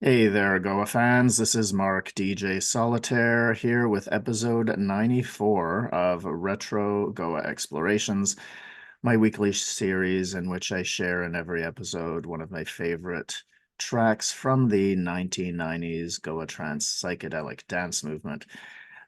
Hey there, Goa fans. This is Mark DJ Solitaire here with episode 94 of Retro Goa Explorations, my weekly series in which I share in every episode one of my favorite tracks from the 1990s Goa Trance psychedelic dance movement.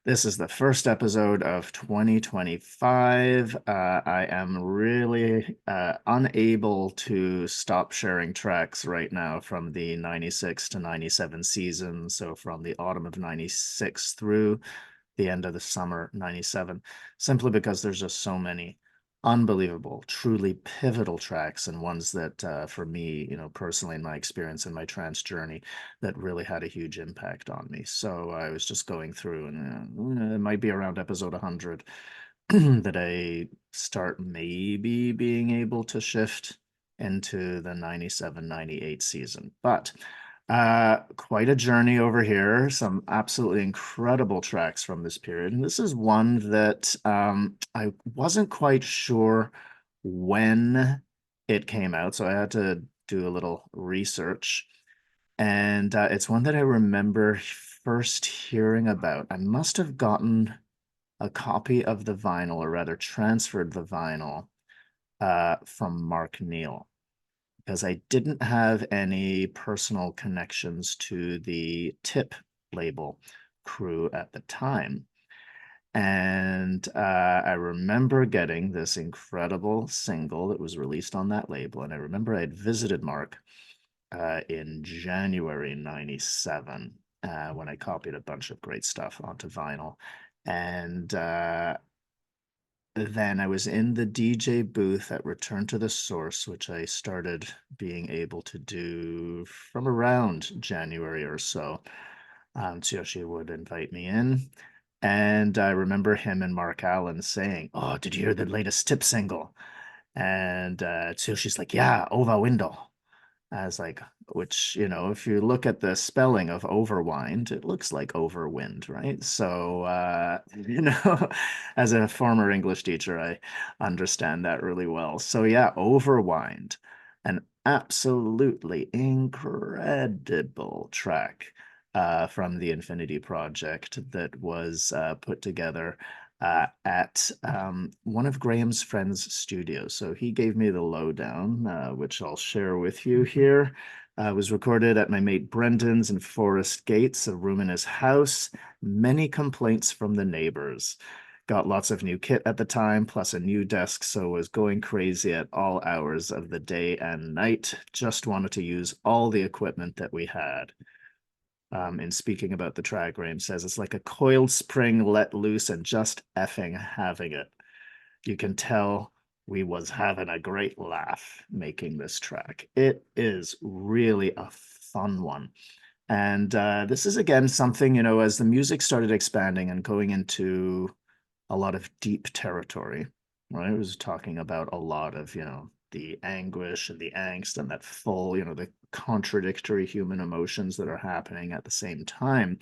This is the first episode of 2025. I am really unable to stop sharing tracks right now from the 96 to 97 season. So, from the autumn of 96 through the end of the summer 97, simply because there's just so many unbelievable, truly pivotal tracks and ones that, for me, personally, in my experience in my trance journey, that really had a huge impact on me. So I was just going through, and it might be around episode 100 that I start maybe being able to shift into the 97, 98 season. But quite a journey over here. Some absolutely incredible tracks from this period. And this is one that I wasn't quite sure when it came out. So I had to do a little research. And it's one that I remember first hearing about. I must have gotten a copy of the vinyl, or rather transferred the vinyl from Mark Neal, because I didn't have any personal connections to the Tip label crew at the time. And I remember getting this incredible single that was released on that label. And I remember I had visited Mark in January 97 when I copied a bunch of great stuff onto vinyl. And then I was in the DJ booth at Return to the Source, which I started being able to do from around January or so. Tsuyoshi would invite me in. And I remember him and Mark Allen saying, "Oh, did you hear the latest Tip single?" And Tsuyoshi's like, "Yeah, Ova Window." As like, which, if you look at the spelling of Overwind, it looks like overwind, right? So, as a former English teacher, I understand that really well. So, yeah, Overwind, an absolutely incredible track from the Infinity Project that was put together at one of Graham's friends' studios. So he gave me the lowdown, which I'll share with you here. It was recorded at my mate Brendan's in Forest Gates, a room in his house. Many complaints from the neighbors. Got lots of new kit at the time, plus a new desk, so was going crazy at all hours of the day and night. Just wanted to use all the equipment that we had. In speaking about the track, Graham says it's like a coiled spring let loose and just effing having it. You can tell we was having a great laugh making this track. It is really a fun one. And this is again something, as the music started expanding and going into a lot of deep territory, right? It was talking about a lot of, the anguish and the angst and that full, the contradictory human emotions that are happening at the same time.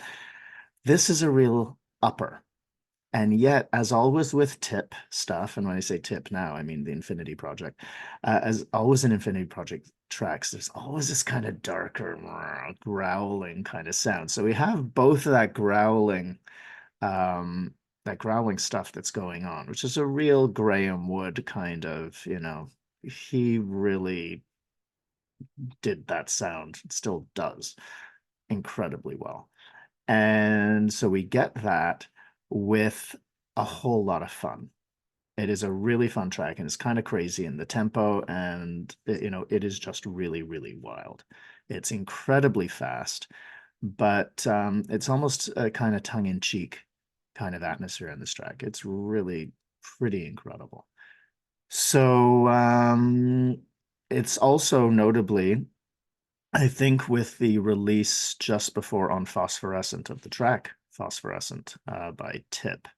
This is a real upper. And yet, as always with Tip stuff, and when I say Tip now, I mean the Infinity Project, as always in Infinity Project tracks, there's always this kind of darker, growling kind of sound. So we have both of um, that growling stuff that's going on, which is a real Graham Wood kind of, he really did that sound, still does incredibly well. And so we get that with a whole lot of fun. It is a really fun track and it's kind of crazy in the tempo and it is just really, really wild. It's incredibly fast, but it's almost a kind of tongue-in-cheek kind of atmosphere in this track. It's really pretty incredible. So it's also notably, I think, with the release just before on Phosphorescent of the track Phosphorescent by Tip,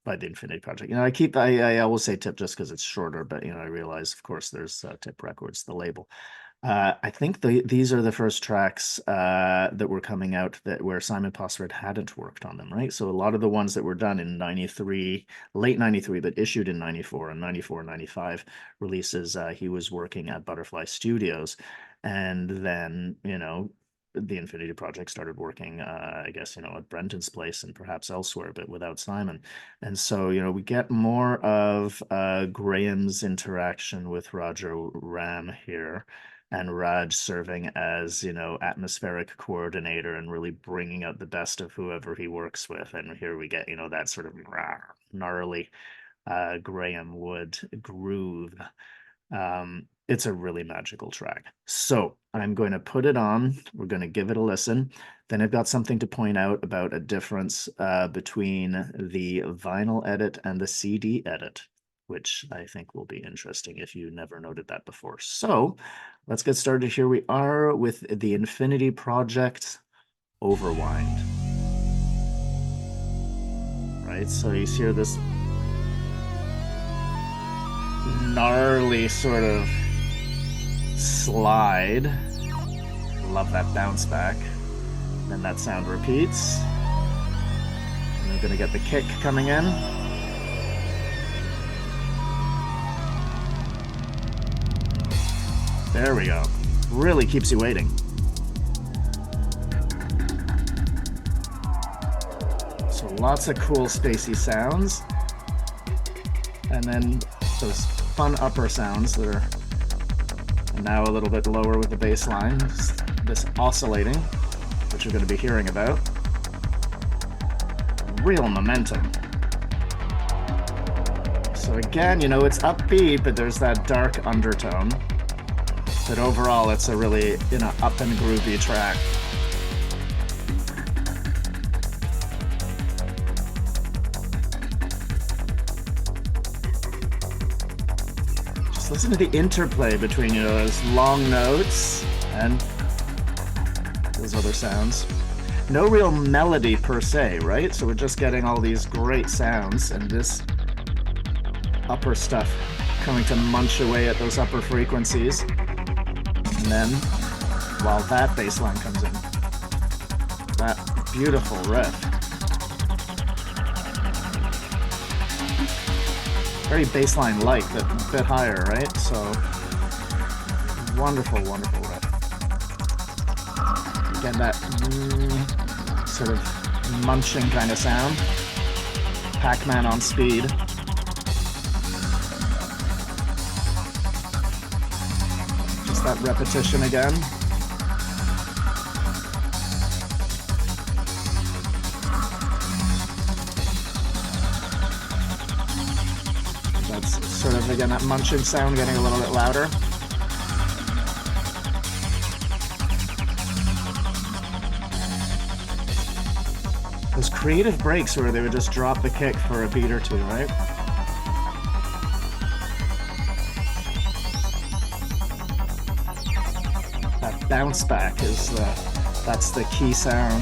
by the Infinity Project. I always say Tip just because it's shorter, but I realize, of course, there's Tip Records, the label. I think these are the first tracks that were coming out that where Simon Posford hadn't worked on them, right? So a lot of the ones that were done in 93, late 93, but issued in 94 and 94, 95 releases, he was working at Butterfly Studios. And then, the Infinity Project started working, I guess, at Brenton's place and perhaps elsewhere, but without Simon. And so, we get more of Graham's interaction with Roger Ram here, and Raj serving as, atmospheric coordinator and really bringing out the best of whoever he works with. And here we get, that sort of gnarly Graham Wood groove. It's a really magical track. So I'm going to put it on. We're going to give it a listen. Then I've got something to point out about a difference between the vinyl edit and the CD edit, which I think will be interesting if you never noted that before. So let's get started. Here we are with the Infinity Project Overwind. Right, so you hear this gnarly sort of slide. Love that bounce back. Then that sound repeats. And we're gonna get the kick coming in. There we go. Really keeps you waiting. So lots of cool spacey sounds. And then those fun upper sounds that are now a little bit lower with the bass line. This oscillating, which you're going to be hearing about. Real momentum. So again, it's upbeat, but there's that dark undertone. But overall, it's a really, up and groovy track. Just listen to the interplay between, those long notes and those other sounds. No real melody per se, right? So we're just getting all these great sounds and this upper stuff coming to munch away at those upper frequencies. And then, while that bass line comes in, that beautiful riff. Very bass line light, but a bit higher, right? So, wonderful, wonderful riff. Again, that sort of munching kind of sound. Pac-Man on speed. That repetition again. That's sort of, again, that munching sound getting a little bit louder. Those creative breaks where they would just drop the kick for a beat or two, right? Bounce back is that's the key sound.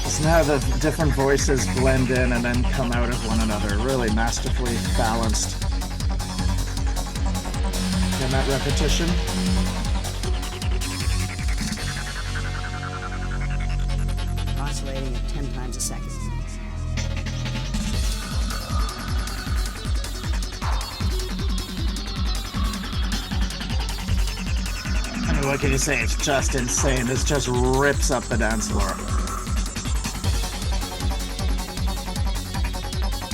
Listen how the different voices blend in and then come out of one another. Really masterfully balanced. And that repetition. Oscillating at 10 times a second. What can you say? It's just insane. This just rips up the dance floor.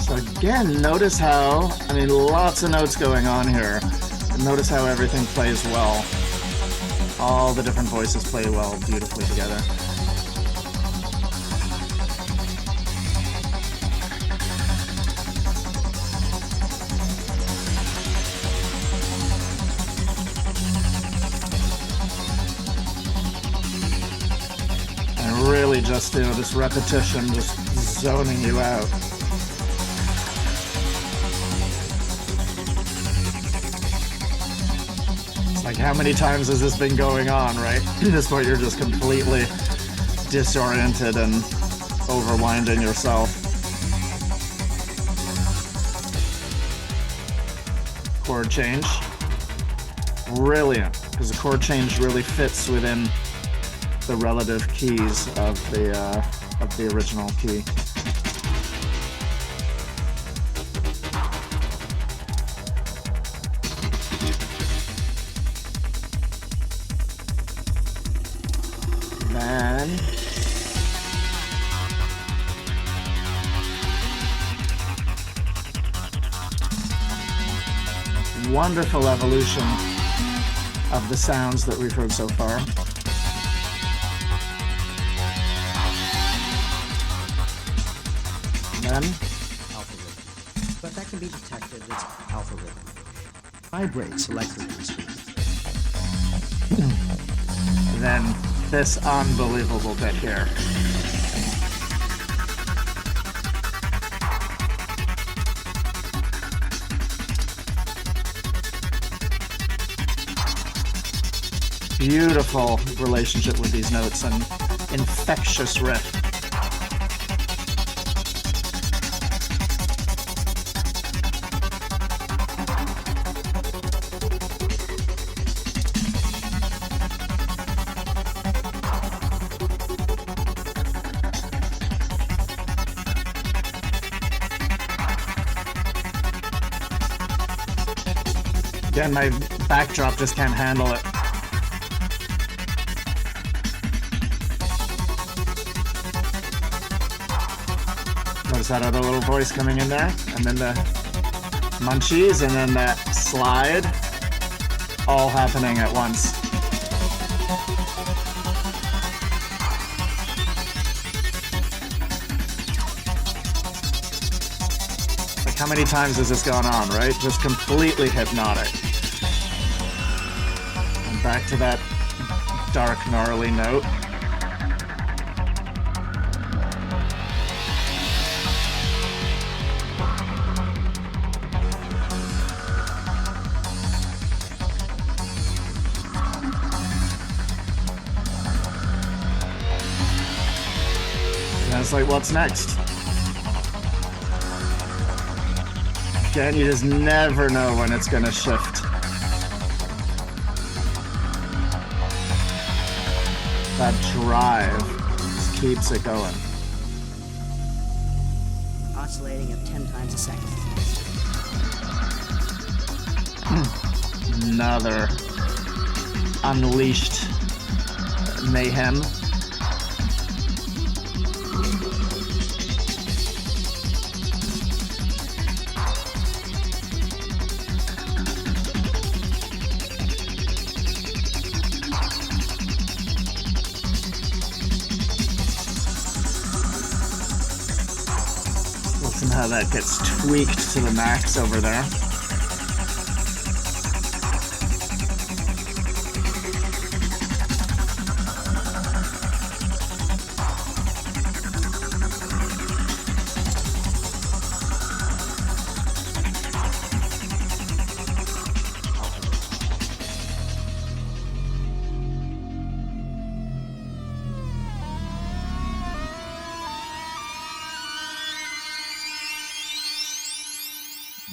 So again, notice how, lots of notes going on here. Notice how everything plays well. All the different voices play well, beautifully together. Really just, this repetition just zoning you out. It's like, how many times has this been going on, right? At this point, you're just completely disoriented and overwinding yourself. Chord change. Brilliant, because the chord change really fits within the relative keys of the original key. wonderful evolution of the sounds that we've heard so far. And then Alpha rhythm. But that can be detected. It's alpha rhythm. Vibrate selectively. then this unbelievable bit here. Beautiful relationship with these notes and infectious riff. Again, my backdrop just can't handle it. Notice that other little voice coming in there, and then the munchies, and then that slide, all happening at once. Like, how many times has this gone on, right? Just completely hypnotic. And back to that dark, gnarly note. And it's like, what's next? Again, you just never know when it's gonna shift. That drive just keeps it going. Oscillating at 10 times a second. Another unleashed mayhem. Listen how that gets tweaked to the max over there.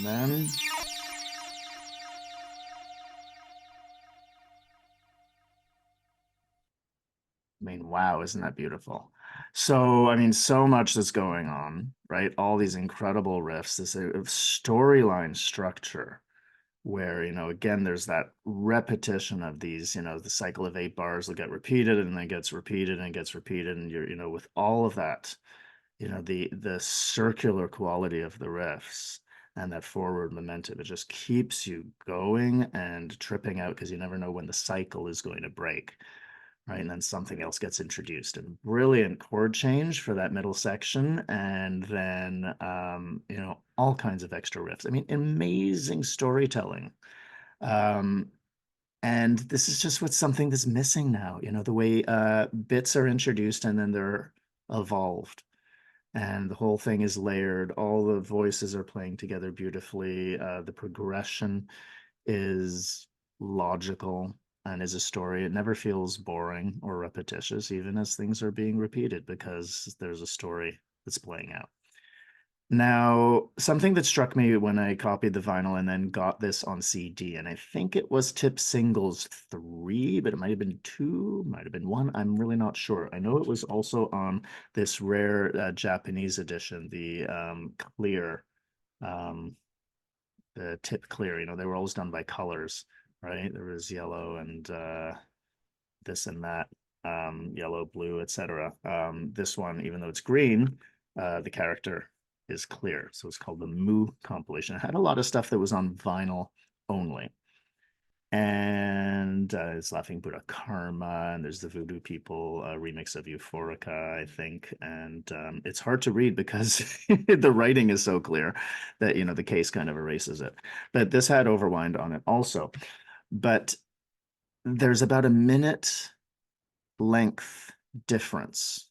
And then I mean, wow, isn't that beautiful? So, I mean, so much that's going on, right? All these incredible riffs, this storyline structure where, again, there's that repetition of these, the cycle of 8 bars will get repeated and then gets repeated and gets repeated. And you're, with all of that, the circular quality of the riffs and that forward momentum, it just keeps you going and tripping out because you never know when the cycle is going to break. Right, and then something else gets introduced, and brilliant chord change for that middle section, and then all kinds of extra riffs. I mean, amazing storytelling. And this is just what's something that's missing now, the way bits are introduced and then they're evolved. And the whole thing is layered. All the voices are playing together beautifully. The progression is logical and is a story. It never feels boring or repetitious, even as things are being repeated, because there's a story that's playing out. Now, something that struck me when I copied the vinyl and then got this on CD, and I think it was Tip Singles 3, but it might have been 2, might have been 1. I'm really not sure. I know it was also on this rare Japanese edition, the clear, the Tip Clear. They were always done by colors, right? There was yellow and this and that, yellow, blue, etc. This one, even though it's green, the character is clear. So it's called the Moo compilation. It had a lot of stuff that was on vinyl only. And it's Laughing Buddha Karma, and there's the Voodoo People remix of Euphorica, I think. And it's hard to read because the writing is so clear that, the case kind of erases it. But this had Overwind on it also. But there's about a minute length difference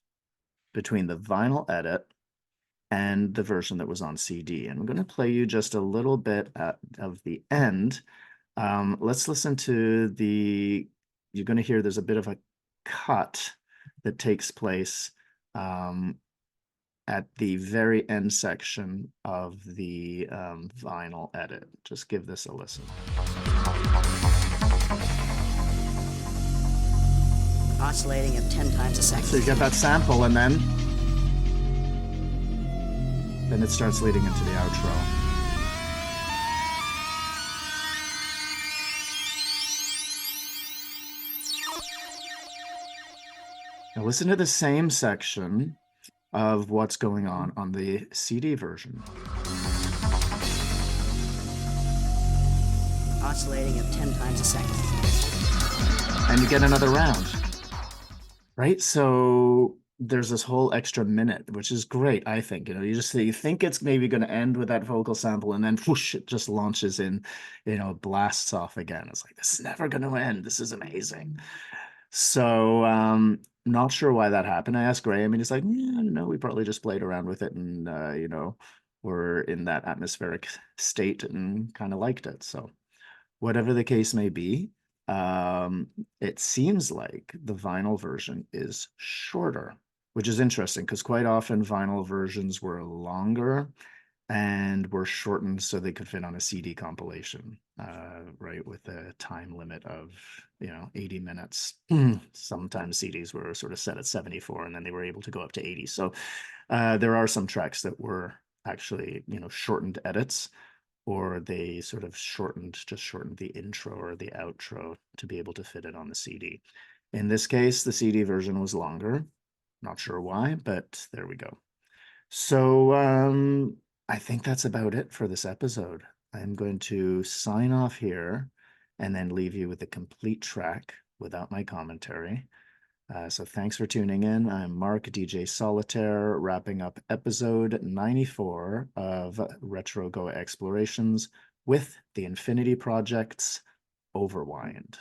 between the vinyl edit and the version that was on CD. And I'm going to play you just a little bit of the end. Let's listen to you're going to hear there's a bit of a cut that takes place at the very end section of the vinyl edit. Just give this a listen. Oscillating at 10 times a second. So you get that sample, and then it starts leading into the outro. Now listen to the same section of what's going on the CD version. Oscillating at 10 times a second. And you get another round, right? So there's this whole extra minute, which is great, I think. You think it's maybe going to end with that vocal sample, and then whoosh, it just launches in, blasts off again. It's like, this is never going to end. This is amazing. So not sure why that happened. I asked Graham, and he's like, yeah, I don't know. We probably just played around with it, and we're in that atmospheric state and kind of liked it. So whatever the case may be, it seems like the vinyl version is shorter, which is interesting because quite often vinyl versions were longer and were shortened so they could fit on a CD compilation, right, with a time limit of 80 minutes. Sometimes CDs were sort of set at 74, and then they were able to go up to 80. So there are some tracks that were actually shortened edits, or they sort of shortened the intro or the outro to be able to fit it on the CD. In this case, the CD version was longer. Not sure why, but there we go. So I think that's about it for this episode. I'm going to sign off here and then leave you with a complete track without my commentary. So thanks for tuning in. I'm Mark, DJ Solitaire, wrapping up episode 94 of Retro Goa Explorations with the Infinity Project's Overwind.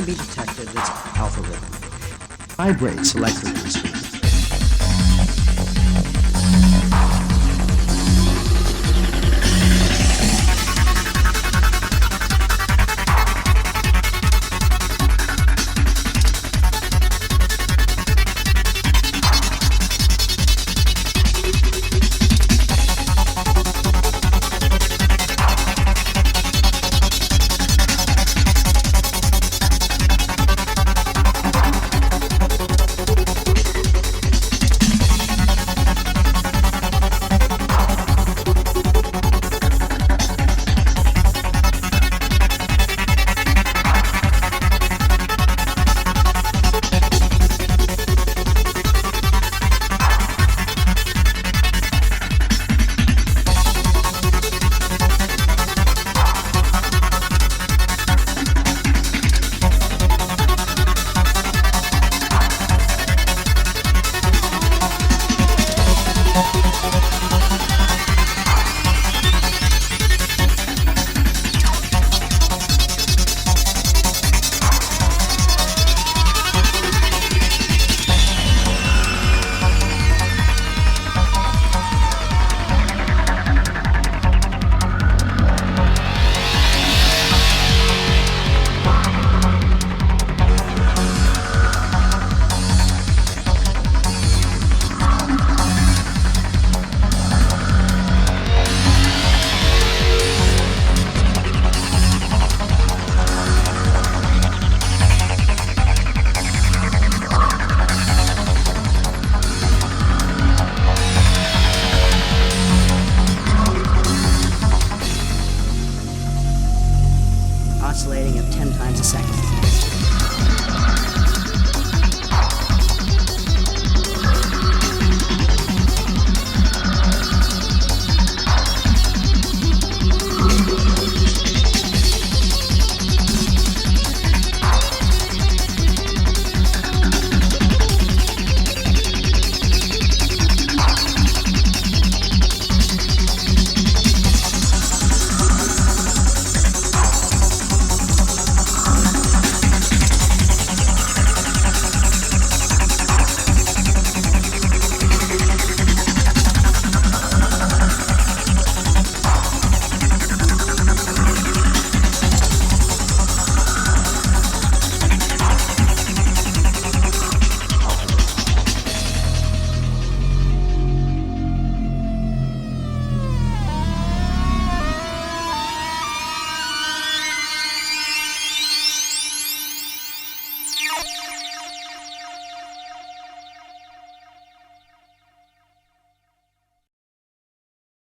can be detected as alpha rhythm. Vibrate selectively. Oscillating at 10 times a second.